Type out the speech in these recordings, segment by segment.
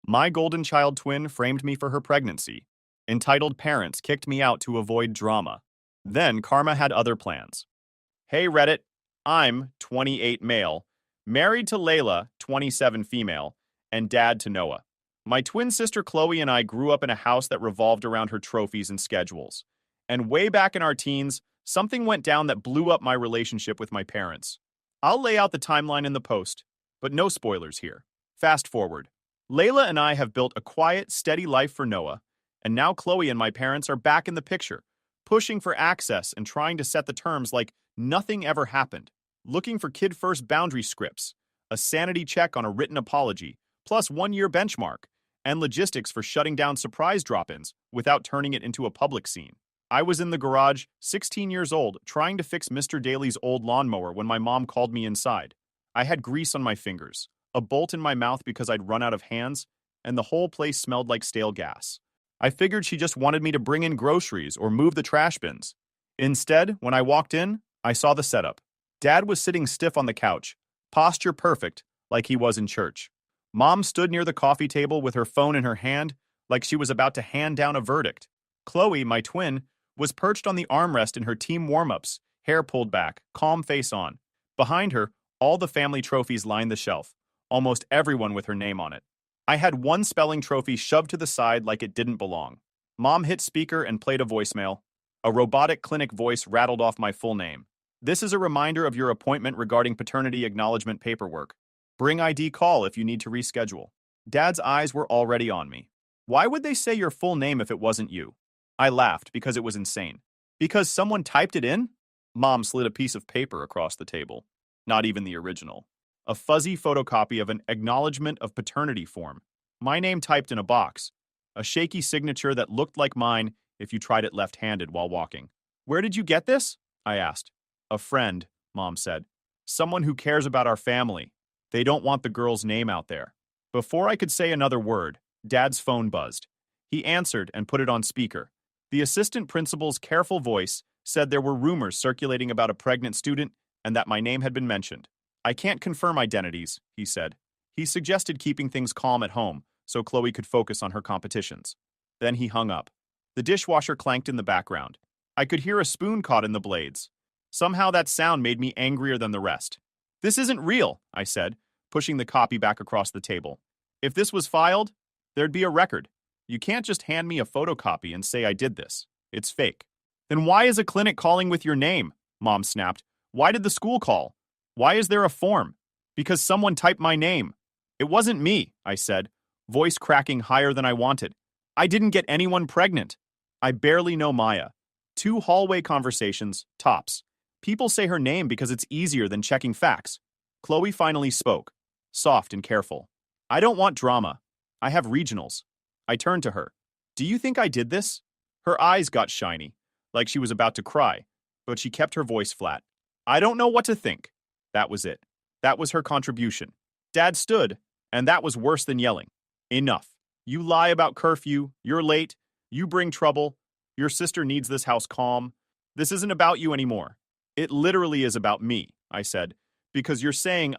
My golden child twin framed me for her pregnancy. Entitled parents kicked me out to avoid drama. Then Karma had other plans. Hey Reddit, I'm 28 male, married to Layla, 27 female, and dad to Noah. My twin sister Chloe and I grew up in a house that revolved around her trophies and schedules. And way back in our teens, something went down that blew up my relationship with my parents. I'll lay out the timeline in the post, but no spoilers here. Fast forward. Layla and I have built a quiet, steady life for Noah, and now Chloe and my parents are back in the picture, pushing for access and trying to set the terms like nothing ever happened, looking for kid-first boundary scripts, a sanity check on a written apology, plus 1-year benchmark, and logistics for shutting down surprise drop-ins without turning it into a public scene. I was in the garage, 16 years old, trying to fix Mr. Daly's old lawnmower when my mom called me inside. I had grease on my fingers, a bolt in my mouth because I'd run out of hands, and the whole place smelled like stale gas. I figured she just wanted me to bring in groceries or move the trash bins. Instead, when I walked in, I saw the setup. Dad was sitting stiff on the couch, posture perfect, like he was in church. Mom stood near the coffee table with her phone in her hand, like she was about to hand down a verdict. Chloe, my twin, was perched on the armrest in her team warm-ups, hair pulled back, calm face on. Behind her, all the family trophies lined the shelf, almost everyone with her name on it. I had one spelling trophy shoved to the side like it didn't belong. Mom hit speaker and played a voicemail. A robotic clinic voice rattled off my full name. This is a reminder of your appointment regarding paternity acknowledgement paperwork. Bring ID call if you need to reschedule. Dad's eyes were already on me. Why would they say your full name if it wasn't you? I laughed because it was insane. Because someone typed it in? Mom slid a piece of paper across the table. Not even the original. A fuzzy photocopy of an acknowledgement of paternity form. My name typed in a box. A shaky signature that looked like mine if you tried it left-handed while walking. Where did you get this? I asked. A friend, Mom said. Someone who cares about our family. They don't want the girl's name out there. Before I could say another word, Dad's phone buzzed. He answered and put it on speaker. The assistant principal's careful voice said there were rumors circulating about a pregnant student and that my name had been mentioned. I can't confirm identities, he said. He suggested keeping things calm at home so Chloe could focus on her competitions. Then he hung up. The dishwasher clanked in the background. I could hear a spoon caught in the blades. Somehow that sound made me angrier than the rest. This isn't real, I said, pushing the copy back across the table. If this was filed, there'd be a record. You can't just hand me a photocopy and say I did this. It's fake. Then why is a clinic calling with your name? Mom snapped. Why did the school call? Why is there a form? Because someone typed my name. It wasn't me, I said, voice cracking higher than I wanted. I didn't get anyone pregnant. I barely know Maya. 2 hallway conversations, tops. People say her name because it's easier than checking facts. Chloe finally spoke, soft and careful. I don't want drama. I have regionals. I turned to her. Do you think I did this? Her eyes got shiny, like she was about to cry, but she kept her voice flat. I don't know what to think. That was it. That was her contribution. Dad stood, and that was worse than yelling. Enough. You lie about curfew, you're late, you bring trouble, your sister needs this house calm. This isn't about you anymore. It literally is about me, I said, because you're saying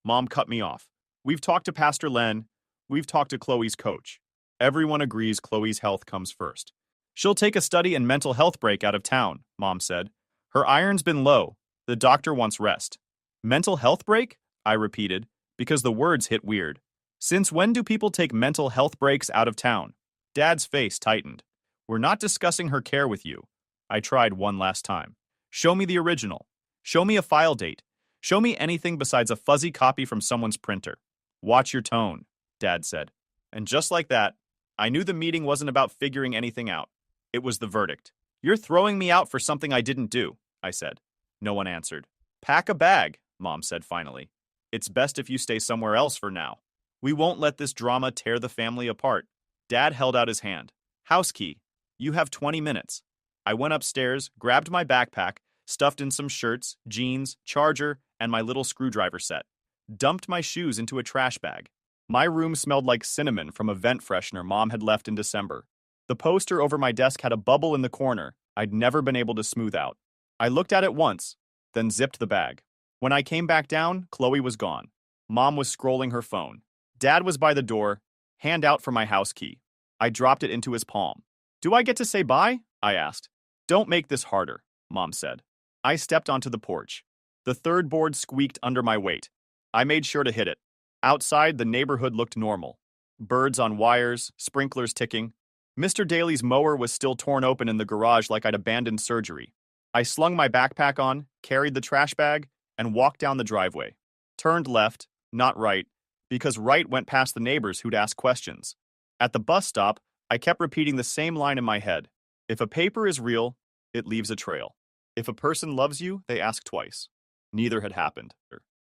Mom cut me off. We've talked to Pastor Len. We've talked to Chloe's coach. Everyone agrees Chloe's health comes first. She'll take a study and mental health break out of town, Mom said. Her iron's been low. The doctor wants rest. Mental health break? I repeated, because the words hit weird. Since when do people take mental health breaks out of town? Dad's face tightened. We're not discussing her care with you. I tried one last time. Show me the original. Show me a file date. Show me anything besides a fuzzy copy from someone's printer. Watch your tone, Dad said. And just like that, I knew the meeting wasn't about figuring anything out. It was the verdict. You're throwing me out for something I didn't do, I said. No one answered. Pack a bag, Mom said finally. It's best if you stay somewhere else for now. We won't let this drama tear the family apart. Dad held out his hand. House key. You have 20 minutes. I went upstairs, grabbed my backpack, stuffed in some shirts, jeans, charger, and my little screwdriver set. Dumped my shoes into a trash bag. My room smelled like cinnamon from a vent freshener Mom had left in December. The poster over my desk had a bubble in the corner I'd never been able to smooth out. I looked at it once, then zipped the bag. When I came back down, Chloe was gone. Mom was scrolling her phone. Dad was by the door, Hand out for my house key. I dropped it into his palm. Do I get to say bye? I asked. Don't make this harder, Mom said. I stepped onto the porch. The third board squeaked under my weight. I made sure to hit it. Outside, the neighborhood looked normal. Birds on wires, sprinklers ticking. Mr. Daly's mower was still torn open in the garage like I'd abandoned surgery. I slung my backpack on, carried the trash bag, and walked down the driveway. Turned left, not right, because right went past the neighbors who'd ask questions. At the bus stop, I kept repeating the same line in my head. If a paper is real, it leaves a trail. If a person loves you, they ask twice. Neither had happened.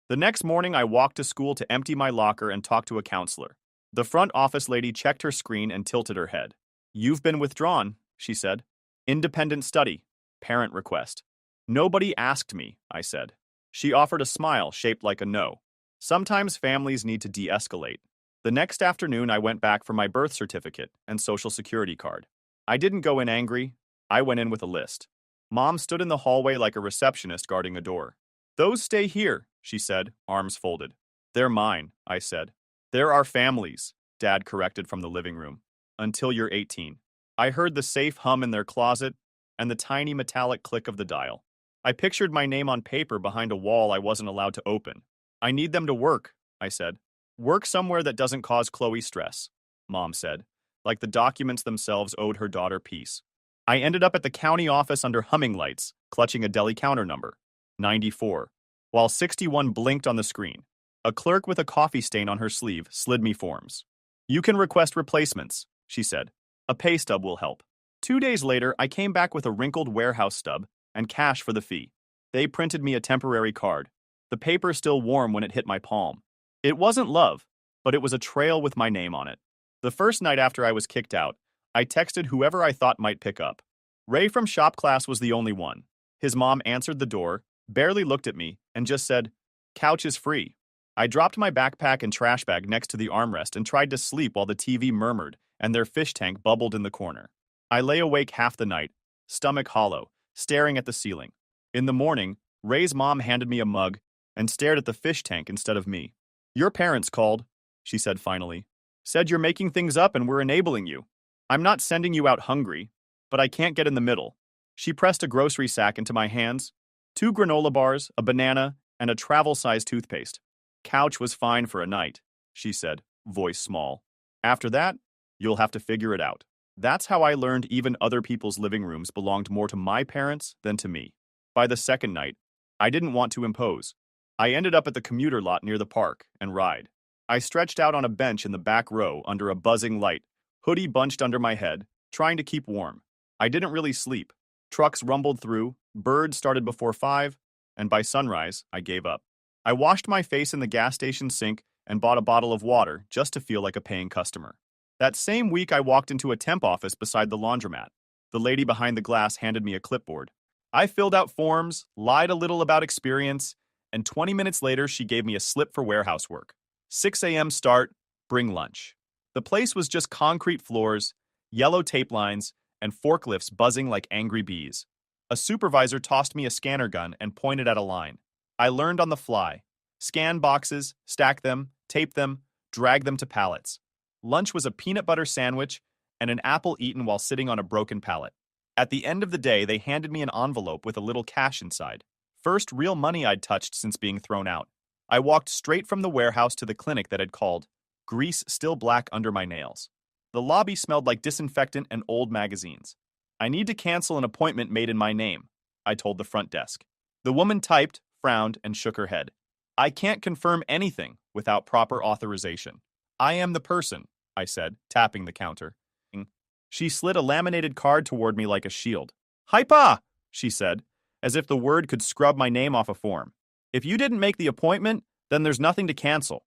The next morning, I walked to school to empty my locker and talk to a counselor. The front office lady checked her screen and tilted her head. You've been withdrawn, she said. Independent study. Parent request. Nobody asked me, I said. She offered a smile shaped like a no. Sometimes families need to de-escalate. The next afternoon, I went back for my birth certificate and social security card. I didn't go in angry. I went in with a list. Mom stood in the hallway like a receptionist guarding a door. Those stay here, she said, arms folded. They're mine, I said. They're our families, Dad corrected from the living room. Until you're 18. I heard the safe hum in their closet and the tiny metallic click of the dial. I pictured my name on paper behind a wall I wasn't allowed to open. I need them to work, I said. Work somewhere that doesn't cause Chloe stress, Mom said, like the documents themselves owed her daughter peace. I ended up at the county office under humming lights, clutching a deli counter number, 94, while 61 blinked on the screen. A clerk with a coffee stain on her sleeve slid me forms. You can request replacements, she said. A pay stub will help. 2 days later, I came back with a wrinkled warehouse stub and cash for the fee. They printed me a temporary card. The paper still warm when it hit my palm. It wasn't love, but it was a trail with my name on it. The first night after I was kicked out, I texted whoever I thought might pick up. Ray from shop class was the only one. His mom answered the door, barely looked at me, and just said, "Couch is free." I dropped my backpack and trash bag next to the armrest and tried to sleep while the TV murmured and their fish tank bubbled in the corner. I lay awake half the night, stomach hollow, staring at the ceiling. In the morning, Ray's mom handed me a mug and stared at the fish tank instead of me. Your parents called, she said finally. Said you're making things up and we're enabling you. I'm not sending you out hungry, but I can't get in the middle. She pressed a grocery sack into my hands, 2 granola bars, a banana, and a travel-sized toothpaste. Couch was fine for a night, she said, voice small. After that, you'll have to figure it out. That's how I learned even other people's living rooms belonged more to my parents than to me. By the second night, I didn't want to impose. I ended up at the commuter lot near the park and ride. I stretched out on a bench in the back row under a buzzing light, hoodie bunched under my head, trying to keep warm. I didn't really sleep. Trucks rumbled through, birds started before 5, and by sunrise, I gave up. I washed my face in the gas station sink and bought a bottle of water just to feel like a paying customer. That same week, I walked into a temp office beside the laundromat. The lady behind the glass handed me a clipboard. I filled out forms, lied a little about experience, and 20 minutes later, she gave me a slip for warehouse work. 6 a.m. start, bring lunch. The place was just concrete floors, yellow tape lines, and forklifts buzzing like angry bees. A supervisor tossed me a scanner gun and pointed at a line. I learned on the fly. Scan boxes, stack them, tape them, drag them to pallets. Lunch was a peanut butter sandwich and an apple eaten while sitting on a broken pallet. At the end of the day, they handed me an envelope with a little cash inside. First real money I'd touched since being thrown out. I walked straight from the warehouse to the clinic that had called, grease still black under my nails. The lobby smelled like disinfectant and old magazines. I need to cancel an appointment made in my name, I told the front desk. The woman typed, frowned, and shook her head. I can't confirm anything without proper authorization. I am the person, I said, tapping the counter. She slid a laminated card toward me like a shield. Hypa, she said, as if the word could scrub my name off a form. If you didn't make the appointment, then there's nothing to cancel.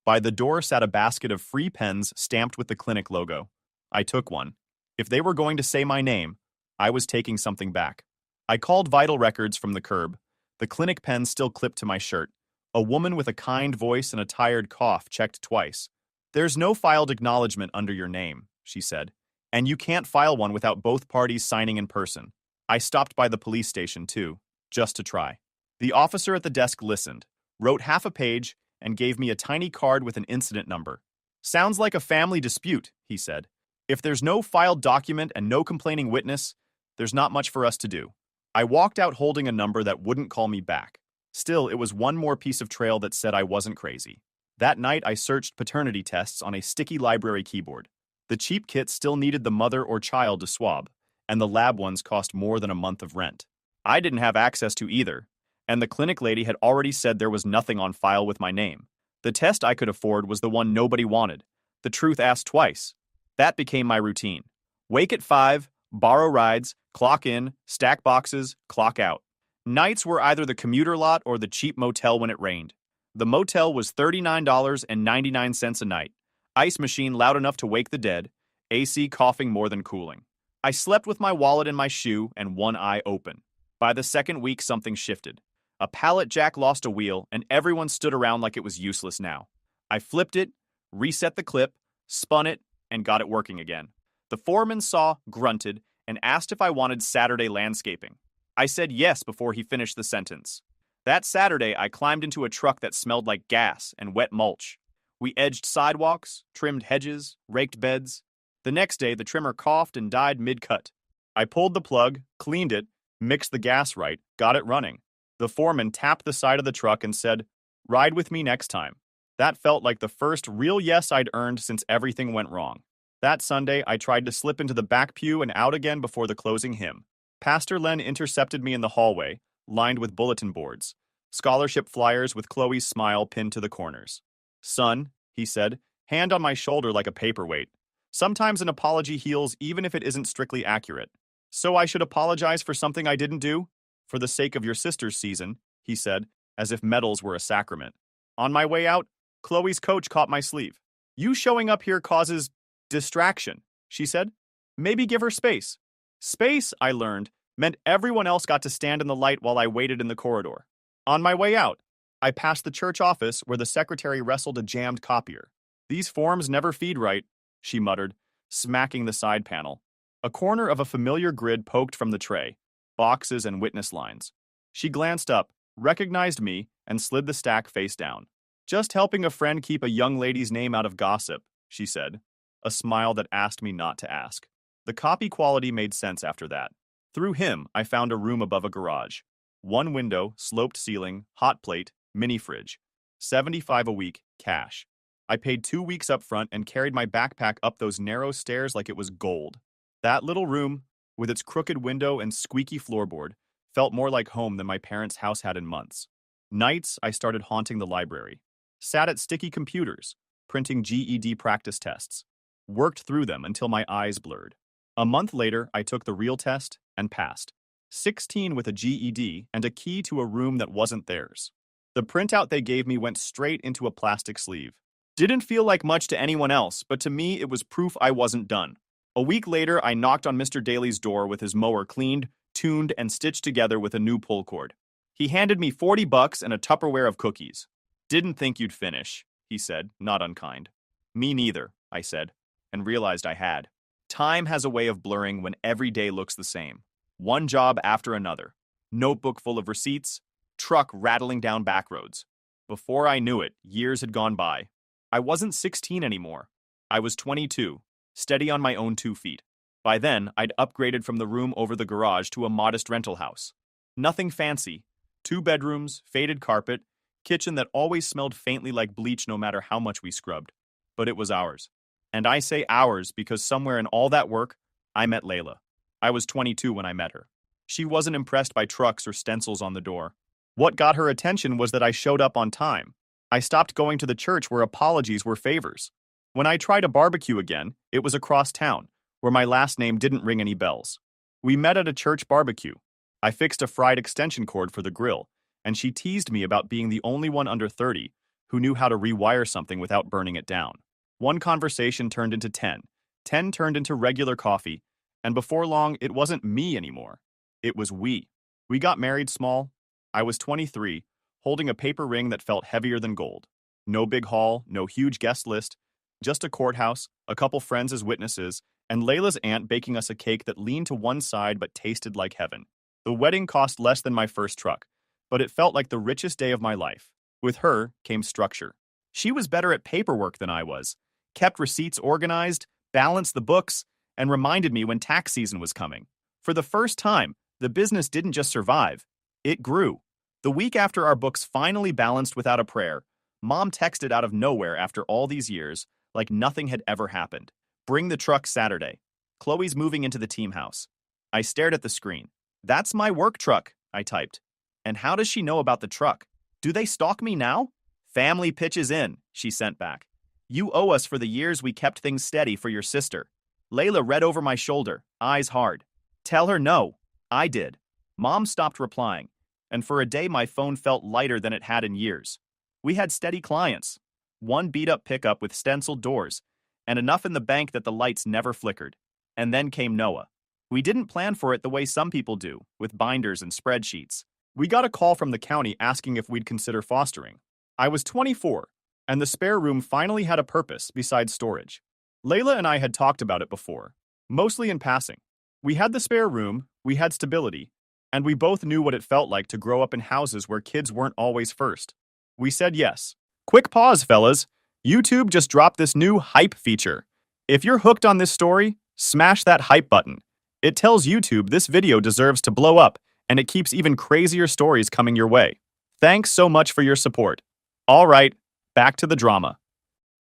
By the door sat a basket of free pens stamped with the clinic logo. I took one. If they were going to say my name, I was taking something back. I called vital records from the curb. The clinic pen still clipped to my shirt. A woman with a kind voice and a tired cough checked twice. There's no filed acknowledgement under your name, she said, and you can't file one without both parties signing in person. I stopped by the police station, too, just to try. The officer at the desk listened, wrote half a page, and gave me a tiny card with an incident number. Sounds like a family dispute, he said. If there's no filed document and no complaining witness, there's not much for us to do. I walked out holding a number that wouldn't call me back. Still, it was one more piece of trail that said I wasn't crazy. That night, I searched paternity tests on a sticky library keyboard. The cheap kits still needed the mother or child to swab, and the lab ones cost more than a month of rent. I didn't have access to either, and the clinic lady had already said there was nothing on file with my name. The test I could afford was the one nobody wanted. The truth asked twice. That became my routine. Wake at 5, borrow rides, clock in, stack boxes, clock out. Nights were either the commuter lot or the cheap motel when it rained. The motel was $39.99 a night. Ice machine loud enough to wake the dead. AC coughing more than cooling. I slept with my wallet in my shoe and one eye open. By the second week, something shifted. A pallet jack lost a wheel, and everyone stood around like it was useless now. I flipped it, reset the clip, spun it, and got it working again. The foreman saw, grunted, and asked if I wanted Saturday landscaping. I said yes before he finished the sentence. That Saturday, I climbed into a truck that smelled like gas and wet mulch. We edged sidewalks, trimmed hedges, raked beds. The next day, the trimmer coughed and died mid-cut. I pulled the plug, cleaned it, mixed the gas right, got it running. The foreman tapped the side of the truck and said, "Ride with me next time." That felt like the first real yes I'd earned since everything went wrong. That Sunday, I tried to slip into the back pew and out again before the closing hymn. Pastor Len intercepted me in the hallway, lined with bulletin boards, scholarship flyers with Chloe's smile pinned to the corners. "Son," he said, hand on my shoulder like a paperweight. "Sometimes an apology heals even if it isn't strictly accurate. So I should apologize for something I didn't do? For the sake of your sister's season," he said, as if medals were a sacrament. On my way out, Chloe's coach caught my sleeve. "You showing up here causes distraction," she said. "Maybe give her space." Space, I learned, meant everyone else got to stand in the light while I waited in the corridor. On my way out, I passed the church office where the secretary wrestled a jammed copier. "These forms never feed right," she muttered, smacking the side panel. A corner of a familiar grid poked from the tray, boxes and witness lines. She glanced up, recognized me, and slid the stack face down. "Just helping a friend keep a young lady's name out of gossip," she said, a smile that asked me not to ask. The copy quality made sense after that. Through him, I found a room above a garage. One window, sloped ceiling, hot plate, mini fridge. $75 a week, cash. I paid 2 weeks up front and carried my backpack up those narrow stairs like it was gold. That little room, with its crooked window and squeaky floorboard, felt more like home than my parents' house had in months. Nights, I started haunting the library. Sat at sticky computers, printing GED practice tests. Worked through them until my eyes blurred. A month later, I took the real test and passed. 16 with a GED and a key to a room that wasn't theirs. The printout they gave me went straight into a plastic sleeve. Didn't feel like much to anyone else, but to me it was proof I wasn't done. A week later, I knocked on Mr. Daly's door with his mower cleaned, tuned, and stitched together with a new pull cord. He handed me $40 and a Tupperware of cookies. "Didn't think you'd finish," he said, not unkind. "Me neither," I said, and realized I had. Time has a way of blurring when every day looks the same. One job after another. Notebook full of receipts. Truck rattling down back roads. Before I knew it, years had gone by. I wasn't 16 anymore. I was 22, steady on my own 2 feet. By then, I'd upgraded from the room over the garage to a modest rental house. Nothing fancy. 2 bedrooms, faded carpet, kitchen that always smelled faintly like bleach no matter how much we scrubbed. But it was ours. And I say ours because somewhere in all that work, I met Layla. I was 22 when I met her. She wasn't impressed by trucks or stencils on the door. What got her attention was that I showed up on time. I stopped going to the church where apologies were favors. When I tried a barbecue again, it was across town, where my last name didn't ring any bells. We met at a church barbecue. I fixed a fried extension cord for the grill, and she teased me about being the only one under 30 who knew how to rewire something without burning it down. One conversation turned into 10. 10 turned into regular coffee, and before long, it wasn't me anymore. It was we. We got married small. I was 23, holding a paper ring that felt heavier than gold. No big hall, no huge guest list, just a courthouse, a couple friends as witnesses, and Layla's aunt baking us a cake that leaned to one side but tasted like heaven. The wedding cost less than my first truck, but it felt like the richest day of my life. With her came structure. She was better at paperwork than I was, kept receipts organized, balanced the books, and reminded me when tax season was coming. For the first time, the business didn't just survive, it grew. The week after our books finally balanced without a prayer, Mom texted out of nowhere after all these years, like nothing had ever happened. Bring the truck Saturday. Chloe's moving into the team house. I stared at the screen. That's my work truck, I typed. And how does she know about the truck? Do they stalk me now? Family pitches in, she sent back. You owe us for the years we kept things steady for your sister. Layla read over my shoulder, eyes hard. Tell her no. I did. Mom stopped replying, and for a day my phone felt lighter than it had in years. We had steady clients. One beat-up pickup with stenciled doors, and enough in the bank that the lights never flickered. And then came Noah. We didn't plan for it the way some people do, with binders and spreadsheets. We got a call from the county asking if we'd consider fostering. I was 24, and the spare room finally had a purpose besides storage. Layla and I had talked about it before, mostly in passing. We had the spare room, we had stability, and we both knew what it felt like to grow up in houses where kids weren't always first. We said yes. Quick pause, fellas. YouTube just dropped this new hype feature. If you're hooked on this story, smash that hype button. It tells YouTube this video deserves to blow up, and it keeps even crazier stories coming your way. Thanks so much for your support. All right, back to the drama.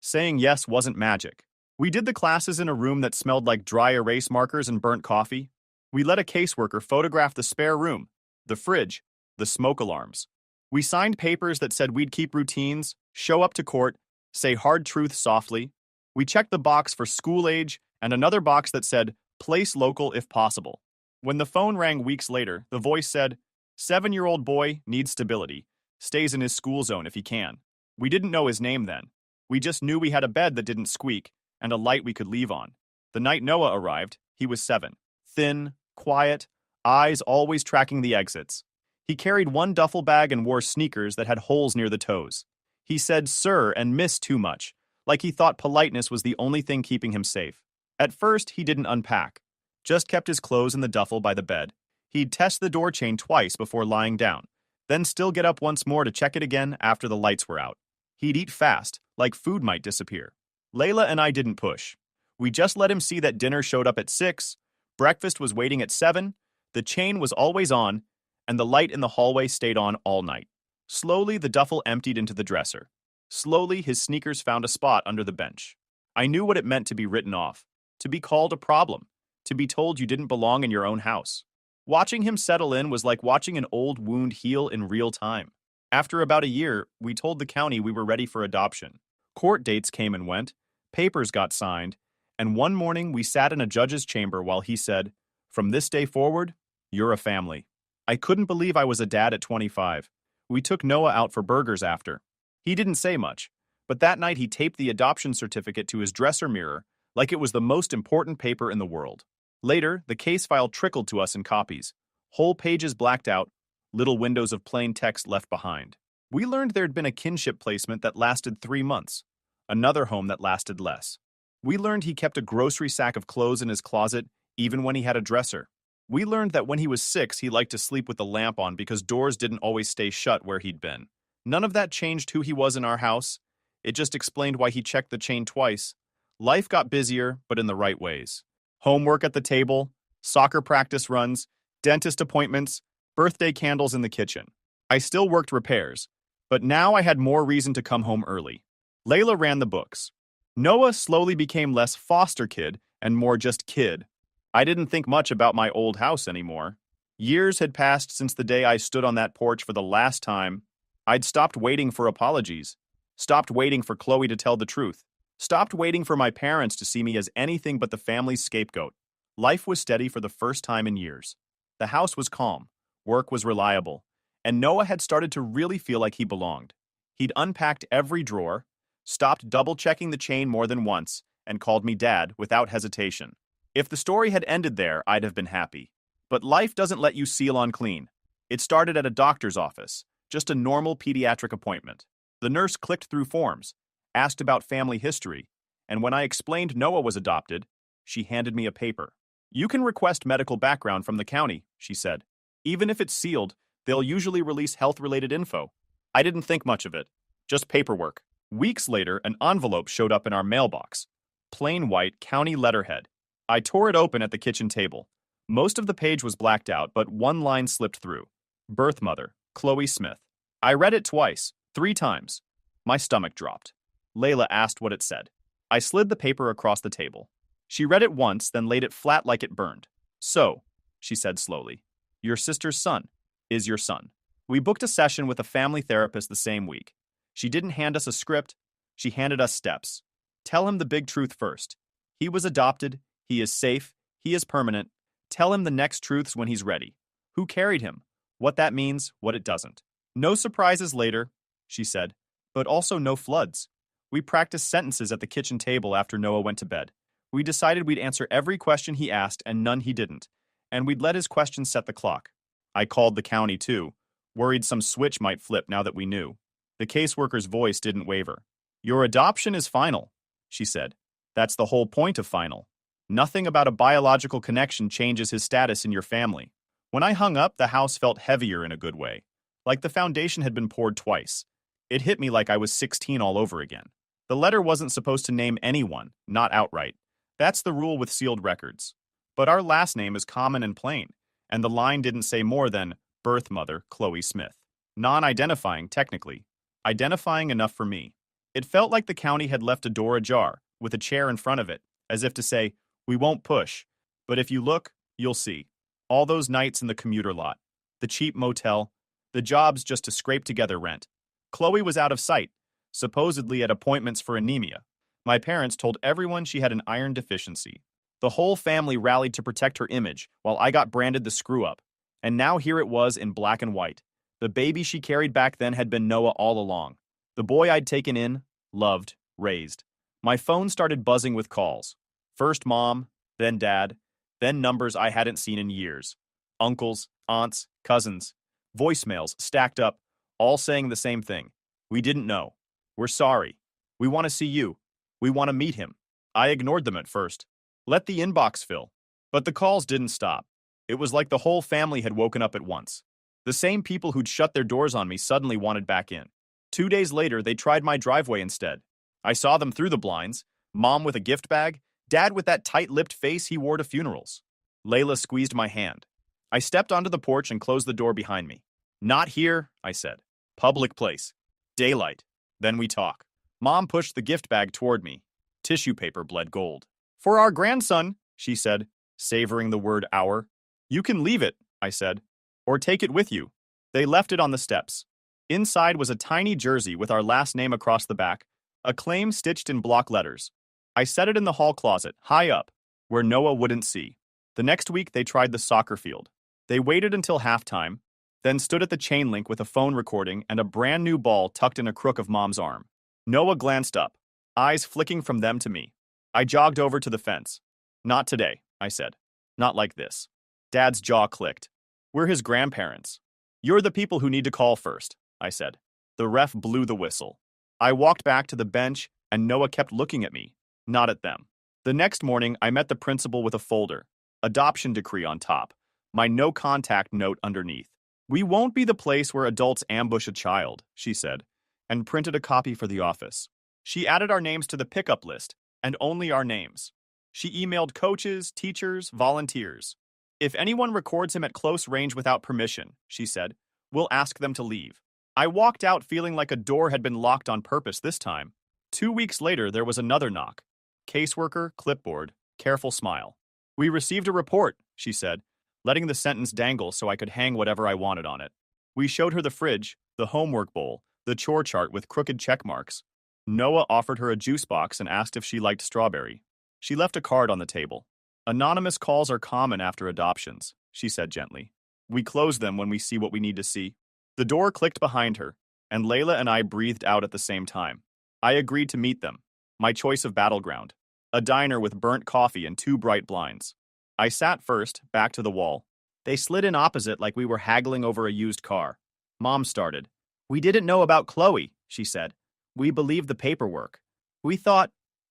Saying yes wasn't magic. We did the classes in a room that smelled like dry erase markers and burnt coffee. We let a caseworker photograph the spare room, the fridge, the smoke alarms. We signed papers that said we'd keep routines, show up to court, say hard truths softly. We checked the box for school age and another box that said place local if possible. When the phone rang weeks later, the voice said, 7-year-old boy needs stability, stays in his school zone if he can. We didn't know his name then. We just knew we had a bed that didn't squeak and a light we could leave on. The night Noah arrived, he was 7. Thin, quiet, eyes always tracking the exits. He carried one duffel bag and wore sneakers that had holes near the toes. He said sir and miss too much, like he thought politeness was the only thing keeping him safe. At first, he didn't unpack, just kept his clothes in the duffel by the bed. He'd test the door chain twice before lying down, then still get up once more to check it again after the lights were out. He'd eat fast, like food might disappear. Layla and I didn't push. We just let him see that dinner showed up at 6, breakfast was waiting at 7, the chain was always on, and the light in the hallway stayed on all night. Slowly, the duffel emptied into the dresser. Slowly, his sneakers found a spot under the bench. I knew what it meant to be written off, to be called a problem, to be told you didn't belong in your own house. Watching him settle in was like watching an old wound heal in real time. After about a year, we told the county we were ready for adoption. Court dates came and went, papers got signed, and one morning we sat in a judge's chamber while he said, "From this day forward, you're a family." I couldn't believe I was a dad at 25. We took Noah out for burgers after. He didn't say much, but that night he taped the adoption certificate to his dresser mirror like it was the most important paper in the world. Later, the case file trickled to us in copies. Whole pages blacked out, little windows of plain text left behind. We learned there'd been a kinship placement that lasted 3 months, another home that lasted less. We learned he kept a grocery sack of clothes in his closet even when he had a dresser. We learned that when he was 6, he liked to sleep with the lamp on because doors didn't always stay shut where he'd been. None of that changed who he was in our house. It just explained why he checked the chain twice. Life got busier, but in the right ways. Homework at the table, soccer practice runs, dentist appointments, birthday candles in the kitchen. I still worked repairs, but now I had more reason to come home early. Layla ran the books. Noah slowly became less foster kid and more just kid. I didn't think much about my old house anymore. Years had passed since the day I stood on that porch for the last time. I'd stopped waiting for apologies, stopped waiting for Chloe to tell the truth, stopped waiting for my parents to see me as anything but the family's scapegoat. Life was steady for the first time in years. The house was calm, work was reliable, and Noah had started to really feel like he belonged. He'd unpacked every drawer, stopped double-checking the chain more than once, and called me Dad without hesitation. If the story had ended there, I'd have been happy. But life doesn't let you seal on clean. It started at a doctor's office, just a normal pediatric appointment. The nurse clicked through forms, asked about family history, and when I explained Noah was adopted, she handed me a paper. "You can request medical background from the county," she said. "Even if it's sealed, they'll usually release health-related info." I didn't think much of it. Just paperwork. Weeks later, an envelope showed up in our mailbox. Plain white county letterhead. I tore it open at the kitchen table. Most of the page was blacked out, but one line slipped through. Birth mother, Chloe Smith. I read it twice, 3 times. My stomach dropped. Layla asked what it said. I slid the paper across the table. She read it once, then laid it flat like it burned. So, she said slowly, your sister's son is your son. We booked a session with a family therapist the same week. She didn't hand us a script, she handed us steps. Tell him the big truth first. He was adopted, he is safe, he is permanent. Tell him the next truths when he's ready. Who carried him? What that means, what it doesn't. No surprises later, she said, but also no floods. We practiced sentences at the kitchen table after Noah went to bed. We decided we'd answer every question he asked and none he didn't, and we'd let his questions set the clock. I called the county too, worried some switch might flip now that we knew. The caseworker's voice didn't waver. Your adoption is final, she said. That's the whole point of final. Nothing about a biological connection changes his status in your family. When I hung up, the house felt heavier in a good way, like the foundation had been poured twice. It hit me like I was 16 all over again. The letter wasn't supposed to name anyone, not outright. That's the rule with sealed records. But our last name is common and plain, and the line didn't say more than birth mother Chloe Smith. Non-identifying, technically. Identifying enough for me. It felt like the county had left a door ajar, with a chair in front of it, as if to say, we won't push, but if you look, you'll see. All those nights in the commuter lot, the cheap motel, the jobs just to scrape together rent. Chloe was out of sight, supposedly at appointments for anemia. My parents told everyone she had an iron deficiency. The whole family rallied to protect her image, while I got branded the screw-up. And now here it was in black and white. The baby she carried back then had been Noah all along. The boy I'd taken in, loved, raised. My phone started buzzing with calls. First mom, then dad, then numbers I hadn't seen in years. Uncles, aunts, cousins. Voicemails stacked up, all saying the same thing. We didn't know. We're sorry. We want to see you. We want to meet him. I ignored them at first. Let the inbox fill. But the calls didn't stop. It was like the whole family had woken up at once. The same people who'd shut their doors on me suddenly wanted back in. 2 days later, they tried my driveway instead. I saw them through the blinds, mom with a gift bag, dad with that tight-lipped face he wore to funerals. Layla squeezed my hand. I stepped onto the porch and closed the door behind me. Not here, I said. Public place. Daylight. Then we talk. Mom pushed the gift bag toward me. Tissue paper bled gold. For our grandson, she said, savoring the word our. You can leave it, I said, or take it with you. They left it on the steps. Inside was a tiny jersey with our last name across the back, a claim stitched in block letters. I set it in the hall closet, high up, where Noah wouldn't see. The next week, they tried the soccer field. They waited until halftime, then stood at the chain link with a phone recording and a brand new ball tucked in a crook of Mom's arm. Noah glanced up, eyes flicking from them to me. I jogged over to the fence. Not today, I said. Not like this. Dad's jaw clicked. We're his grandparents. You're the people who need to call first, I said. The ref blew the whistle. I walked back to the bench, and Noah kept looking at me, not at them. The next morning, I met the principal with a folder, adoption decree on top, my no-contact note underneath. We won't be the place where adults ambush a child, she said, and printed a copy for the office. She added our names to the pickup list, and only our names. She emailed coaches, teachers, volunteers. If anyone records him at close range without permission, she said, we'll ask them to leave. I walked out feeling like a door had been locked on purpose this time. 2 weeks later, there was another knock. Caseworker, clipboard, careful smile. We received a report, she said, letting the sentence dangle so I could hang whatever I wanted on it. We showed her the fridge, the homework bowl, the chore chart with crooked check marks. Noah offered her a juice box and asked if she liked strawberry. She left a card on the table. Anonymous calls are common after adoptions, she said gently. We close them when we see what we need to see. The door clicked behind her, and Layla and I breathed out at the same time. I agreed to meet them. My choice of battleground. A diner with burnt coffee and 2 bright blinds. I sat first, back to the wall. They slid in opposite like we were haggling over a used car. Mom started. We didn't know about Chloe, she said. We believed the paperwork.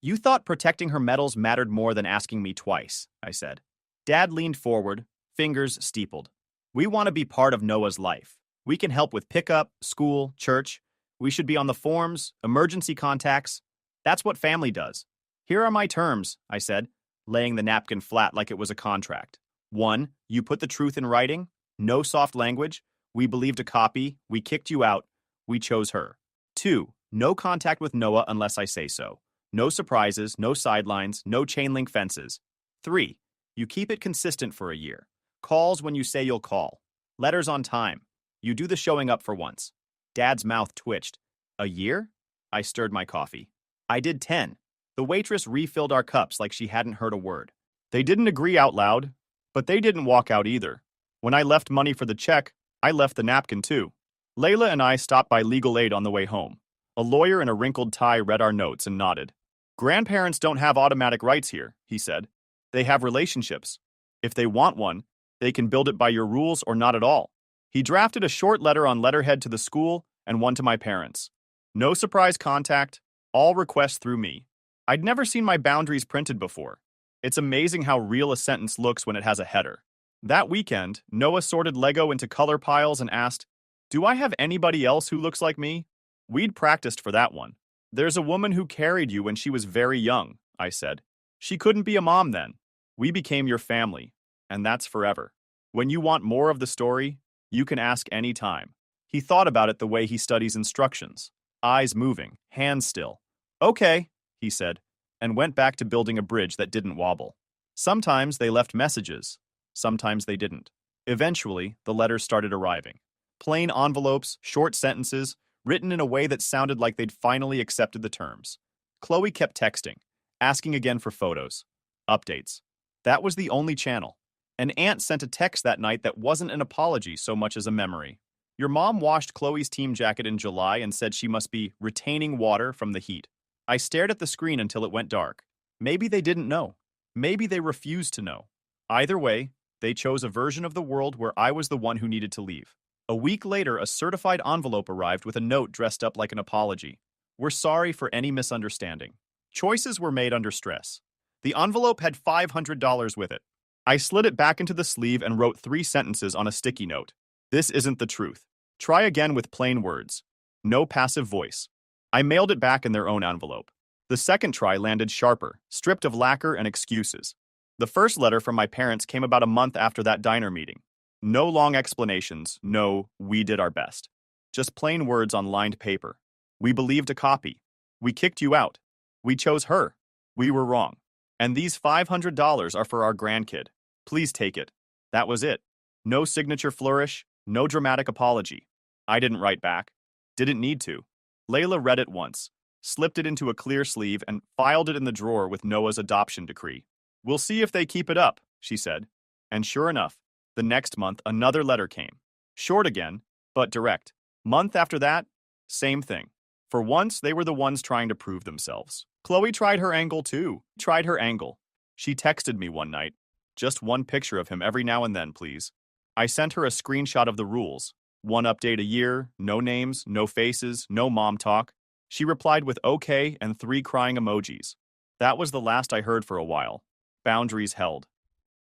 You thought protecting her medals mattered more than asking me twice, I said. Dad leaned forward, fingers steepled. We want to be part of Noah's life. We can help with pickup, school, church. We should be on the forms, emergency contacts. That's what family does. Here are my terms, I said, laying the napkin flat like it was a contract. 1. You put the truth in writing. No soft language. We believed a copy. We kicked you out. We chose her. 2. No contact with Noah unless I say so. No surprises, no sidelines, no chain link fences. 3. You keep it consistent for a year. Calls when you say you'll call. Letters on time. You do the showing up for once. Dad's mouth twitched. A year? I stirred my coffee. I did 10. The waitress refilled our cups like she hadn't heard a word. They didn't agree out loud, but they didn't walk out either. When I left money for the check, I left the napkin too. Layla and I stopped by legal aid on the way home. A lawyer in a wrinkled tie read our notes and nodded. Grandparents don't have automatic rights here, he said. They have relationships. If they want one, they can build it by your rules or not at all. He drafted a short letter on letterhead to the school and one to my parents. No surprise contact, all requests through me. I'd never seen my boundaries printed before. It's amazing how real a sentence looks when it has a header. That weekend, Noah sorted Lego into color piles and asked, "Do I have anybody else who looks like me?" We'd practiced for that one. "There's a woman who carried you when she was very young," I said. "She couldn't be a mom then. We became your family, and that's forever. When you want more of the story, you can ask any time." He thought about it the way he studies instructions. Eyes moving, hands still. "Okay," he said, and went back to building a bridge that didn't wobble. Sometimes they left messages. Sometimes they didn't. Eventually, the letters started arriving. Plain envelopes, short sentences, written in a way that sounded like they'd finally accepted the terms. Chloe kept texting, asking again for photos. Updates. That was the only channel. An aunt sent a text that night that wasn't an apology so much as a memory. "Your mom washed Chloe's team jacket in July and said she must be retaining water from the heat." I stared at the screen until it went dark. Maybe they didn't know. Maybe they refused to know. Either way, they chose a version of the world where I was the one who needed to leave. A week later, a certified envelope arrived with a note dressed up like an apology. "We're sorry for any misunderstanding. Choices were made under stress." The envelope had $500 with it. I slid it back into the sleeve and wrote 3 sentences on a sticky note. "This isn't the truth. Try again with plain words. No passive voice." I mailed it back in their own envelope. The second try landed sharper, stripped of lacquer and excuses. The first letter from my parents came about a month after that diner meeting. No long explanations, no "we did our best." Just plain words on lined paper. "We believed a copy. We kicked you out. We chose her. We were wrong. And these $500 are for our grandkid. Please take it." That was it. No signature flourish, no dramatic apology. I didn't write back. Didn't need to. Layla read it once, slipped it into a clear sleeve, and filed it in the drawer with Noah's adoption decree. "We'll see if they keep it up," she said. And sure enough, the next month another letter came. Short again, but direct. Month after that, same thing. For once, they were the ones trying to prove themselves. Chloe tried her angle too. Tried her angle. She texted me one night. "Just one picture of him every now and then, please." I sent her a screenshot of the rules. 1 update a year, no names, no faces, no mom talk. She replied with "okay" and 3 crying emojis. That was the last I heard for a while. Boundaries held.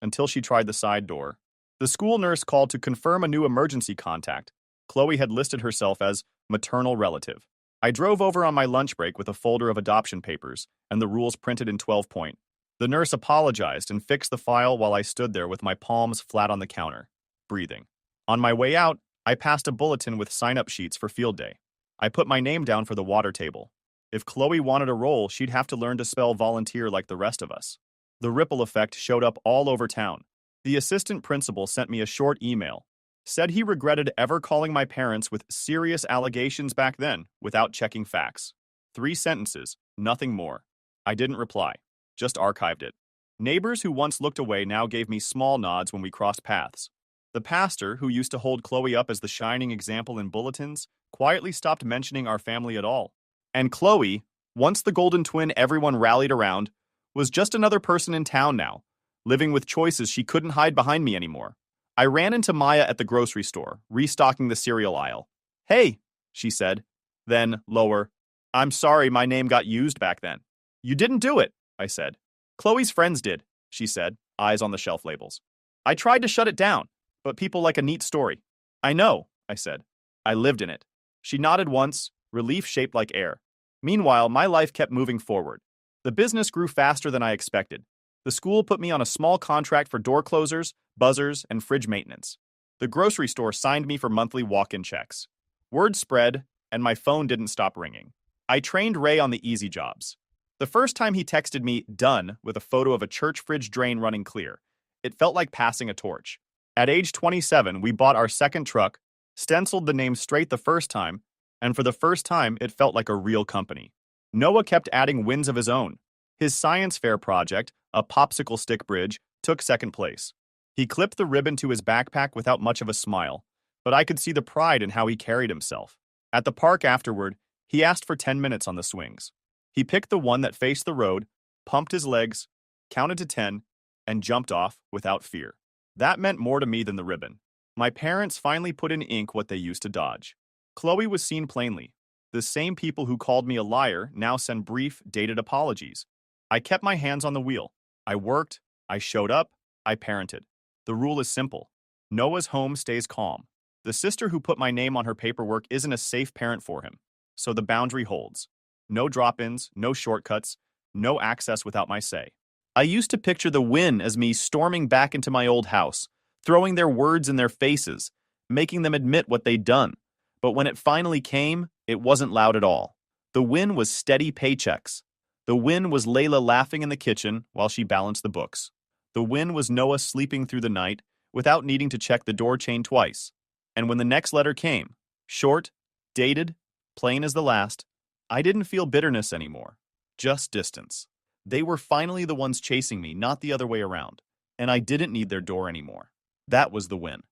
Until she tried the side door. The school nurse called to confirm a new emergency contact. Chloe had listed herself as maternal relative. I drove over on my lunch break with a folder of adoption papers and the rules printed in 12-point. The nurse apologized and fixed the file while I stood there with my palms flat on the counter, breathing. On my way out, I passed a bulletin with sign-up sheets for field day. I put my name down for the water table. If Chloe wanted a role, she'd have to learn to spell volunteer like the rest of us. The ripple effect showed up all over town. The assistant principal sent me a short email. Said he regretted ever calling my parents with serious allegations back then without checking facts. 3 sentences, nothing more. I didn't reply, just archived it. Neighbors who once looked away now gave me small nods when we crossed paths. The pastor, who used to hold Chloe up as the shining example in bulletins, quietly stopped mentioning our family at all. And Chloe, once the golden twin everyone rallied around, was just another person in town now, living with choices she couldn't hide behind me anymore. I ran into Maya at the grocery store, restocking the cereal aisle. "Hey," she said. Then, lower, "I'm sorry my name got used back then." "You didn't do it," I said. "Chloe's friends did," she said, eyes on the shelf labels. "I tried to shut it down, but people like a neat story." "I know," I said. "I lived in it." She nodded once, relief shaped like air. Meanwhile, my life kept moving forward. The business grew faster than I expected. The school put me on a small contract for door closers, buzzers, and fridge maintenance. The grocery store signed me for monthly walk-in checks. Word spread, and my phone didn't stop ringing. I trained Ray on the easy jobs. The first time he texted me, "Done," with a photo of a church fridge drain running clear. It felt like passing a torch. At age 27, we bought our second truck, stenciled the name straight the first time, and for the first time, it felt like a real company. Noah kept adding wins of his own. His science fair project, a popsicle stick bridge, took second place. He clipped the ribbon to his backpack without much of a smile, but I could see the pride in how he carried himself. At the park afterward, he asked for 10 minutes on the swings. He picked the one that faced the road, pumped his legs, counted to 10, and jumped off without fear. That meant more to me than the ribbon. My parents finally put in ink what they used to dodge. Chloe was seen plainly. The same people who called me a liar now send brief, dated apologies. I kept my hands on the wheel. I worked, I showed up, I parented. The rule is simple. Noah's home stays calm. The sister who put my name on her paperwork isn't a safe parent for him, so the boundary holds. No drop-ins, no shortcuts, no access without my say. I used to picture the win as me storming back into my old house, throwing their words in their faces, making them admit what they'd done. But when it finally came, it wasn't loud at all. The win was steady paychecks. The win was Layla laughing in the kitchen while she balanced the books. The win was Noah sleeping through the night without needing to check the door chain twice. And when the next letter came, short, dated, plain as the last, I didn't feel bitterness anymore, just distance. They were finally the ones chasing me, not the other way around, and I didn't need their door anymore. That was the win.